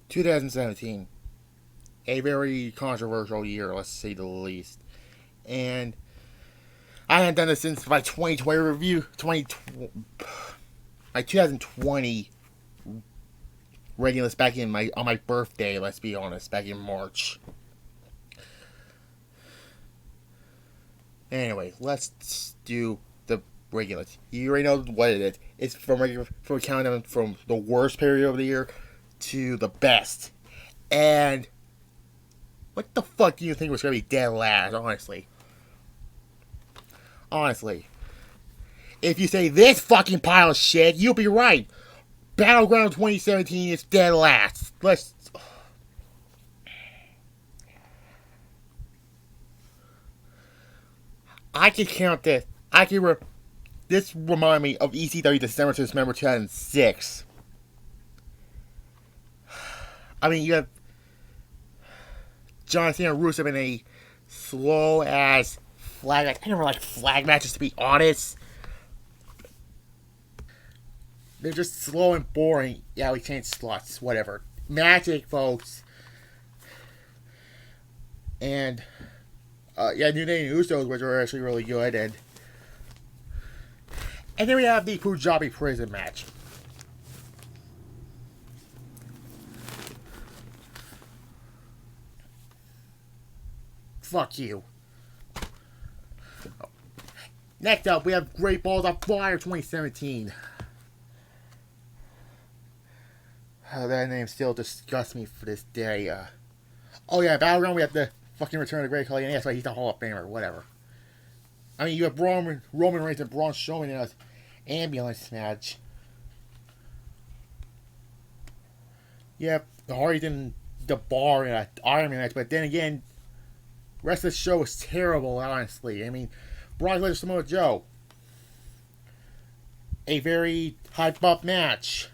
2017, a very controversial year, let's say the least. And I haven't done this since my 2020 review, my 2020 regular back in my on my birthday. Let's be honest, back in March. Anyway, let's do the regulars. You already know what it is. It's from counting from the worst period of the year to the best. And what the fuck do you think was gonna be dead last? Honestly, if you say this fucking pile of shit, you'll be right. Battleground 2017 is dead last. I can count this. This remind me of ECW December to December 2006. I mean, you have John Cena and Rusev in a slow ass flag match. I never like flag matches, to be honest. They're just slow and boring. Yeah, we changed slots. Whatever. Magic, folks. And New Day and Usos, which are actually really good, and then we have the Punjabi prison match. Fuck you. Next up, we have Great Balls of Fire 2017. That name still disgusts me for this day. Battleground, we have the fucking Return of the Great Khali, and that's why he's the Hall of Famer, whatever. I mean, you have Roman Reigns and Braun Strowman in an ambulance match. You have the Hardys in the bar in an Iron Man match, but then again, the rest of the show was terrible, honestly. I mean, Brock Lesnar Samoa Joe. A very hype up match,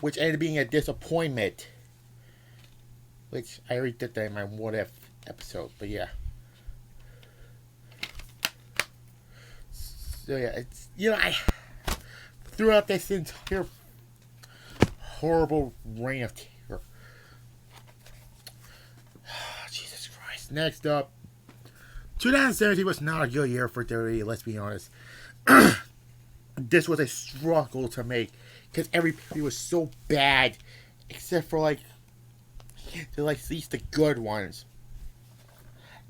which ended up being a disappointment. Which I already did that in my What If episode, but yeah. So yeah, it's, I throughout this entire horrible reign of terror. Jesus Christ. Next up, 2017 was not a good year for WWE, let's be honest. This was a struggle to make, because everything was so bad, except for at least the good ones.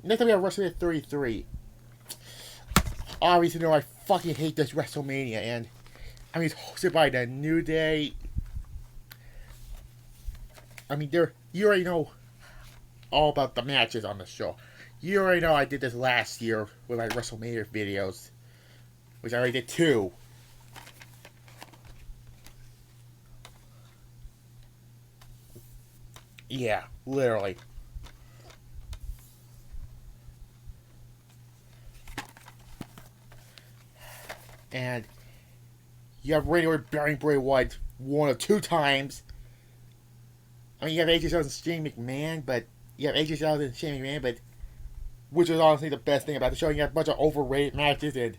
Next up we have WrestleMania 33. Obviously, I fucking hate this WrestleMania, and I mean, it's hosted by the New Day. I mean, you already know all about the matches on the show. You already know I did this last year with my WrestleMania videos, which I already did 2. Yeah, literally. And you have Randy Orton burying Bray Wyatt 1 or 2 times. I mean, you have AJ Styles and Shane McMahon, but which was honestly the best thing about the show. You have a bunch of overrated matches, and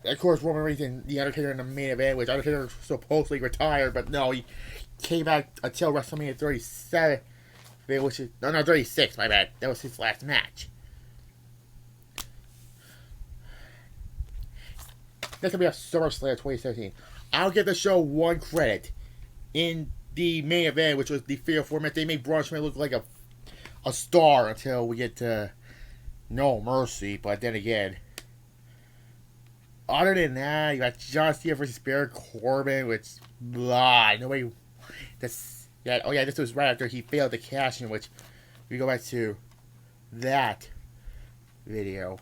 of course Roman Reigns and The Undertaker in the main event, which Undertaker supposedly retired, but no, he came back until WrestleMania 37, which is 36. My bad. That was his last match. Next up we have SummerSlam 2017. I'll give the show 1 credit. In the main event, which was the Fatal 4 match, they made Braun Strowman look like a star until we get to No Mercy. But then again, other than that, you got John Cena versus Baron Corbin, which nobody. This was right after he failed to cash in, which we go back to that video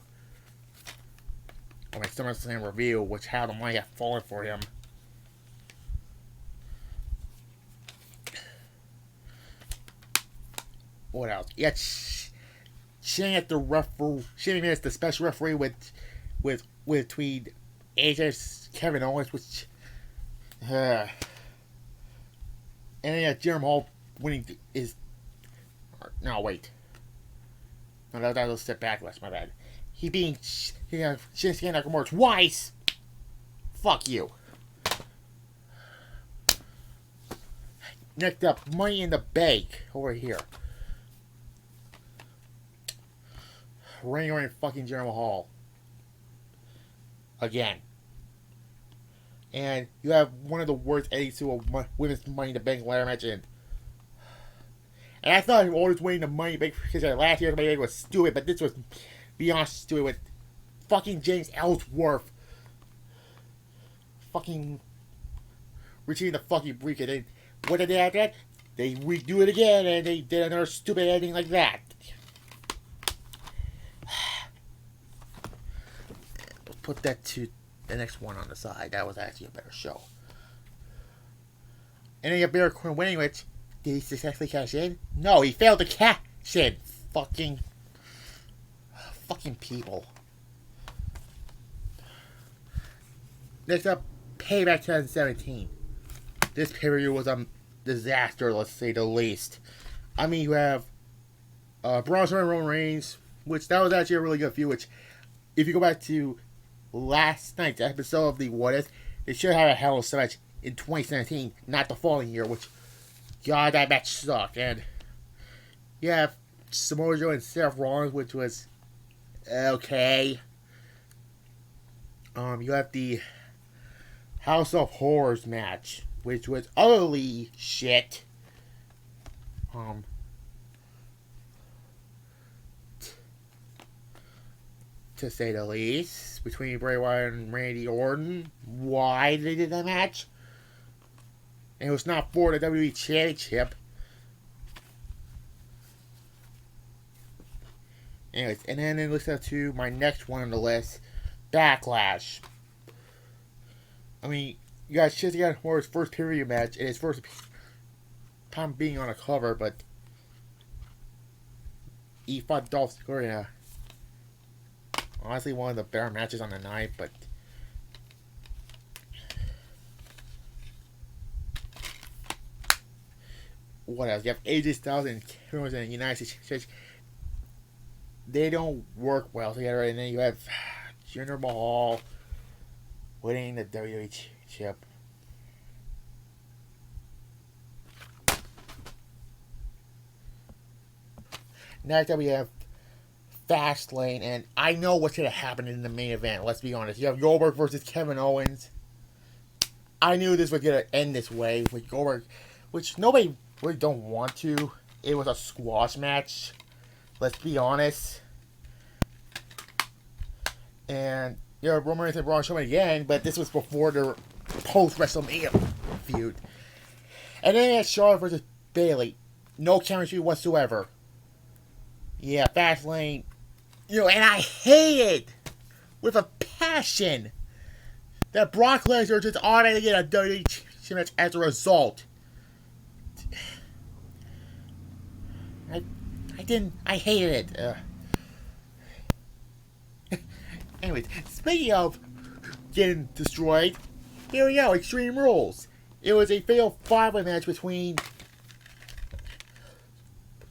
on my SummerSlam review, which how the money had fallen for him. What else? Yeah, Shane at the referee. Shane as the special referee with between AJ's Kevin Owens, which and then Jerem Hall winning is. No, wait. No, that was a backlash. My bad. He being Shinsuke Nakamura twice. Fuck you. Next up, Money in the Bank over here. Randy Orton fucking General Hall. Again. And you have one of the worst endings to a women's Money in the Bank ladder match in. And I thought I was always winning the Money in the Bank because last year's Money in the Bank was stupid, but this was beyond stupid with fucking James Ellsworth fucking reaching the fucking break. And then what did they have that? They redo it again and they did another stupid ending like that. Put that to the next one on the side. That was actually a better show. And then you have Baron Corbin winning, which did he successfully cash in? No, he failed to cash in. Fucking people. Next up, Payback 2017. This pay-per-view was a disaster, let's say the least. I mean, you have Braun Strowman and Roman Reigns, which that was actually a really good feud. Which, if you go back to last night's episode of the What If, they should have a Hell in a Cell match in 2017, not the following year. Which, God, that match sucked. And you have Samoa Joe and Seth Rollins, which was okay. You have the House of Horrors match, which was utterly shit. To say the least, between Bray Wyatt and Randy Orton. Why they did that match? And it was not for the WWE Championship. Anyways, and then let's go to my next one on the list, Backlash. I mean, you got Shinsuke Nakamura's first pay-per-view match, and his first time being on a cover, but he fought Dolph Ziggler. Honestly, one of the better matches on the night, but what else? You have AJ Styles and Kevin Owens in the United States. They don't work well together, and then you have Jinder Mahal winning the WWE Championship. Next up, we have Fastlane, and I know what's going to happen in the main event. Let's be honest. You have Goldberg versus Kevin Owens. I knew this was going to end this way with Goldberg, which nobody really don't want to. It was a squash match. Let's be honest. And you know, Roman Reigns and Braun Strowman again, but this was before the post-WrestleMania feud. And then you had Charlotte versus Bayley. No chemistry whatsoever. Yeah, Fastlane. You know, and I hate it with a passion that Brock Lesnar just automatically get a WWE match as a result. I hated it. Anyways, speaking of getting destroyed, here we go, Extreme Rules. It was a fatal five-way match between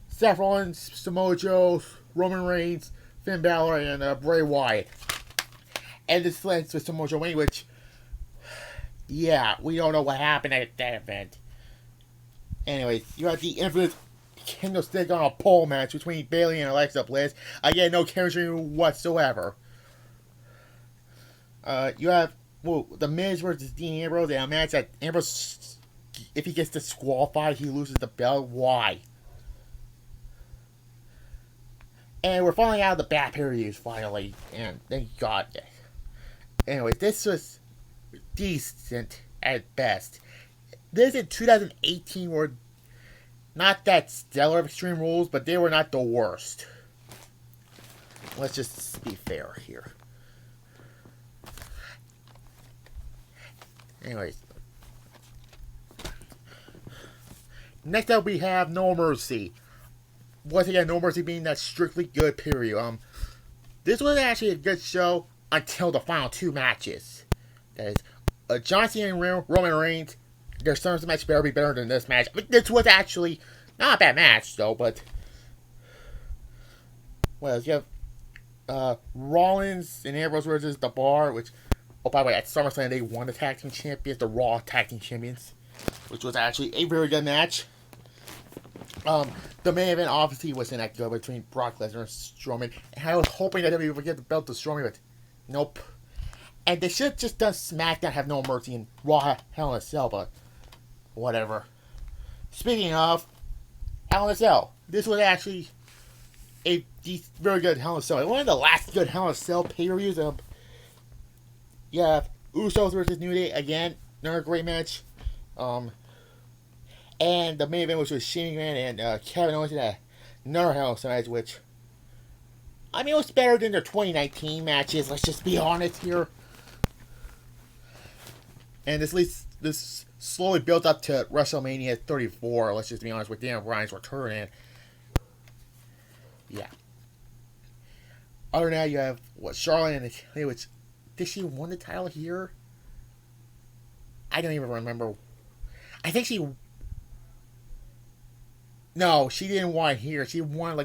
Seth Rollins, Samoa Joe, Roman Reigns, Finn Balor, and Bray Wyatt. And this led to Samoa Joe winning, which, yeah, we don't know what happened at that event. Anyways, you have the infamous Candlestick on a pole match between Bayley and Alexa Bliss. Again, no chemistry whatsoever. You have the Miz versus Dean Ambrose, and a match that Ambrose, if he gets disqualified, he loses the belt. Why? And we're finally out of the bad periods finally, and thank God. Anyways, this was decent at best. This in 2018 were not that stellar of Extreme Rules, but they were not the worst. Let's just be fair here. Anyways. Next up we have No Mercy. Once again, No Mercy being that strictly good period. This was actually a good show until the final two matches. That is, John Cena and Roman Reigns. Their Summer match better be better than this match. I mean, this was actually not a bad match, though, but well, you have Rollins and Ambrose versus The Bar, which, oh, by the way, at SummerSlam, they won the Tag Team Champions, the Raw Tag Team Champions, which was actually a very good match. The main event obviously wasn't that good between Brock Lesnar and Strowman, and I was hoping that WWE would give the belt to Strowman, but nope. And they should have just done SmackDown Have No Mercy and Raw Hell in a Cell, but whatever. Speaking of Hell in a Cell, this was actually a very good Hell in a Cell. One of the last good Hell in a Cell pay-per-views. You have Usos versus New Day again, another great match. And the main event was with Shane McMahon and Kevin Owens in another Hell in a Cell match, which, I mean, it was better than their 2019 matches. Let's just be honest here. And this slowly built up to WrestleMania 34. Let's just be honest with Daniel Bryan's return. And yeah. Other than that, you have Charlotte and which did she win the title here? I don't even remember. I think she. No, she didn't win here. She won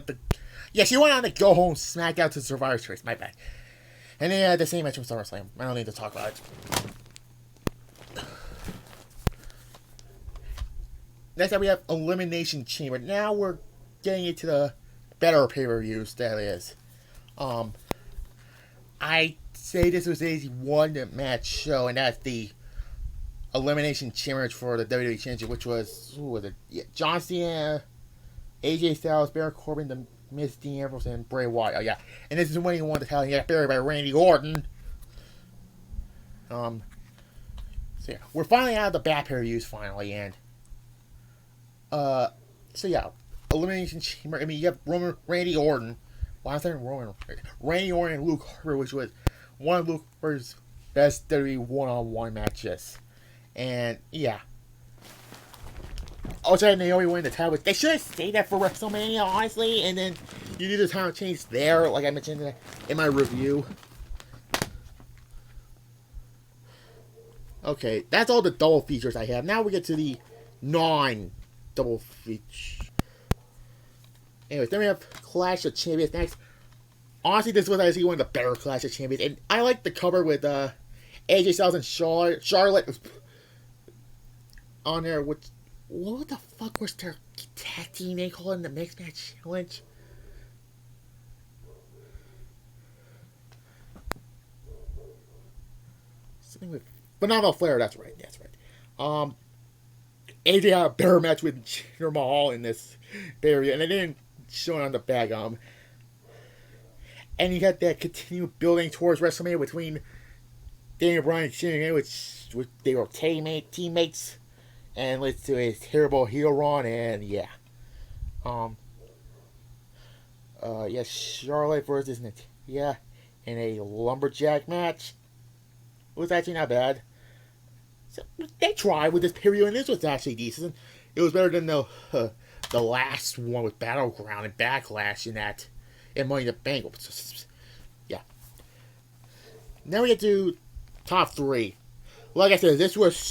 she went on the Go Home SmackDown to Survivor Series. My bad. And they had the same match from SummerSlam. I don't need to talk about it. Next up, we have Elimination Chamber. Now we're getting into the better pay-per-views, that is. I say this was a one-match show, and that's the Elimination Chamber for the WWE Championship, which was, who was it? Yeah, John Cena, AJ Styles, Baron Corbin, the Miz, Dean Ambrose, and Bray Wyatt. Oh, yeah. And this is when he won the title. He got buried by Randy Orton. So, yeah. We're finally out of the bad pay-per-views, finally, and so yeah, Elimination Chamber. I mean, you have Randy Orton. Well, I'm saying Randy Orton and Luke Harper, which was one of Luke Harper's best WWE one-on-one matches. And yeah, also Naomi winning the title. They should have stayed that for WrestleMania, honestly. And then you do the title change there, like I mentioned in my review. Okay, that's all the double features I have. Now we get to the non-double feature. Anyways, then we have Clash of Champions next. Honestly, this was actually one of the better Clash of Champions. And I like the cover with AJ Styles and Charlotte on there. What the fuck was their tag team they call it in the Mixed Match Challenge? Something with Phenomenal Flair, that's right. AJ had a better match with Jinder Mahal in this area, and they didn't show it on the bag. And you got that continued building towards WrestleMania between Daniel Bryan and Shane, which they were teammates, and led to a terrible heel run, and yeah. Charlotte versus Natalya in a lumberjack match. It was actually not bad. So they tried with this period, and this was actually decent. It was better than the last one with Battleground and Backlash in Money in the Bank. Yeah. Now we get to top three. Like I said,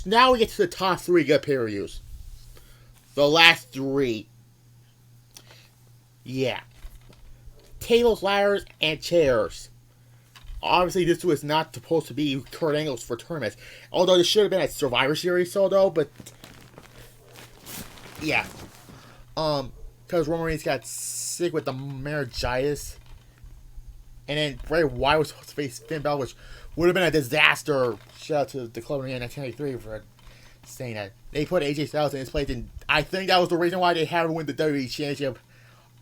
now we get to the top three good pay-per-views. The last three. Yeah. Tables, ladders, and chairs. Obviously, this was not supposed to be Kurt Angle's for tournaments. Although this should have been a Survivor Series, but yeah. Because Roman Reigns got sick with the meningitis. And then Bray Wyatt was supposed to face Finn Balor, which would have been a disaster. Shout out to the Club in 1993 for saying that. They put AJ Styles in his place, and I think that was the reason why they had to win the WWE Championship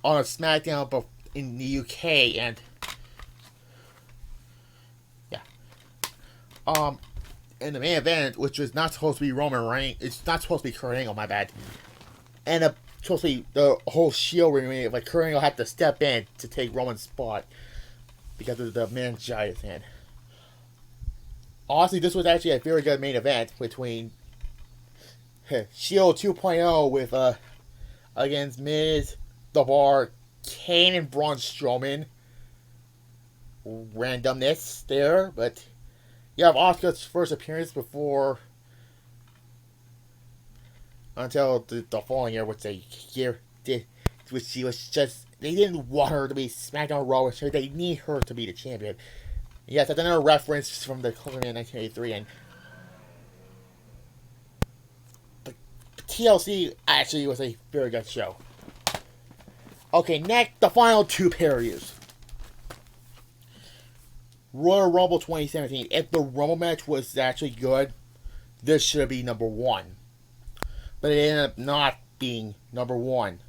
on a SmackDown in the UK, and in the main event, which was not supposed to be Roman Reigns, it's not supposed to be Kurt Angle, my bad. And supposed to be the whole Shield reunion, like Kurt Angle had to step in to take Roman's spot because of the meningitis. And honestly, this was actually a very good main event between Shield 2.0 with against Miz, The Bar, Kane, and Braun Strowman. Randomness there, but you have Asuka's first appearance until the following year, which they she was just, they didn't want her to be SmackDown Raw, so they need her to be the champion. Yes, that's another reference from the Club in 1983, and TLC actually was a very good show. Okay, next, the final two pay-per-views. Royal Rumble 2017. If the Rumble match was actually good, this should be number one. But it ended up not being number one.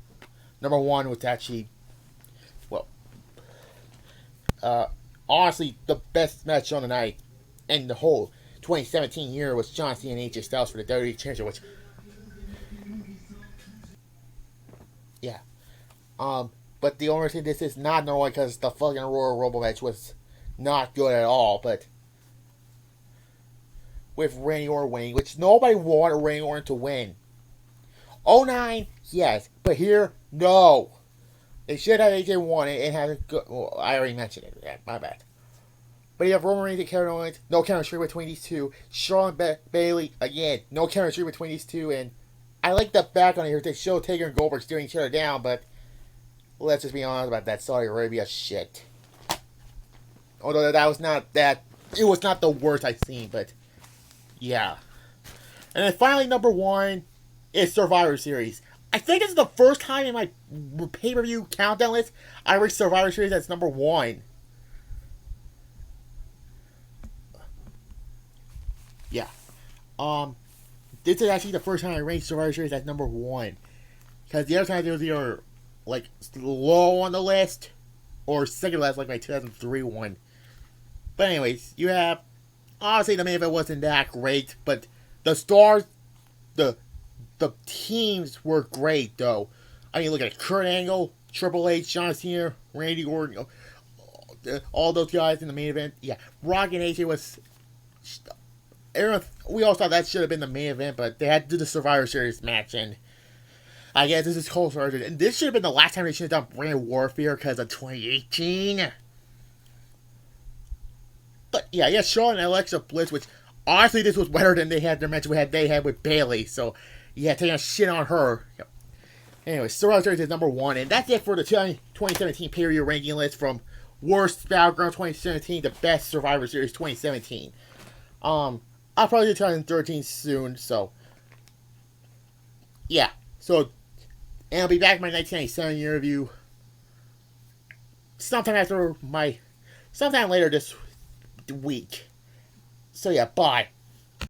Number one was actually, well, honestly, the best match on the night and the whole 2017 year was John Cena and AJ Styles for the WWE Championship, which, yeah. But the only thing, this is not normal because the fucking Royal Rumble match was not good at all, but with Randy Orton winning, which nobody wanted Randy Orton to win. 09, yes, but here, no. They should have AJ won it and have it good. Well, I already mentioned it. Yeah, my bad. But you have Roman Reigns and Kevin Owens, no chemistry between these two. Charlotte Bailey, again, no chemistry between these two. And I like the back on here to show Taker and Goldberg staring each other down, but let's just be honest about that Saudi Arabia shit. Although that was not that, it was not the worst I've seen, but yeah. And then finally, number one is Survivor Series. I think it's the first time in my pay-per-view countdown list I reached Survivor Series as number one. Yeah. This is actually the first time I ranked Survivor Series as number one. Because the other time it was either, like, low on the list or second last, like my 2003 one. But anyways, you have, honestly, the main event wasn't that great, but the stars, the teams were great, though. I mean, look at Kurt Angle, Triple H, John Cena, Randy Orton, all those guys in the main event. Yeah, Rock and AJ was, everyone, we all thought that should have been the main event, but they had to do the Survivor Series match, and I guess this is cold started. And this should have been the last time they should have done Brand Warfare because of 2018. But yeah, yeah, Shawn and Alexa Bliss, which honestly this was better than they had their match they had with Bayley. So yeah, taking a shit on her. Yep. Anyway, Survivor Series is number one, and that's it for the 2017 pay-per-view ranking list from worst Battleground 2017 to best Survivor Series 2017. I'll probably do 2013 soon. So yeah, so and I'll be back in my 1997 year review sometime later this week. So yeah, bye.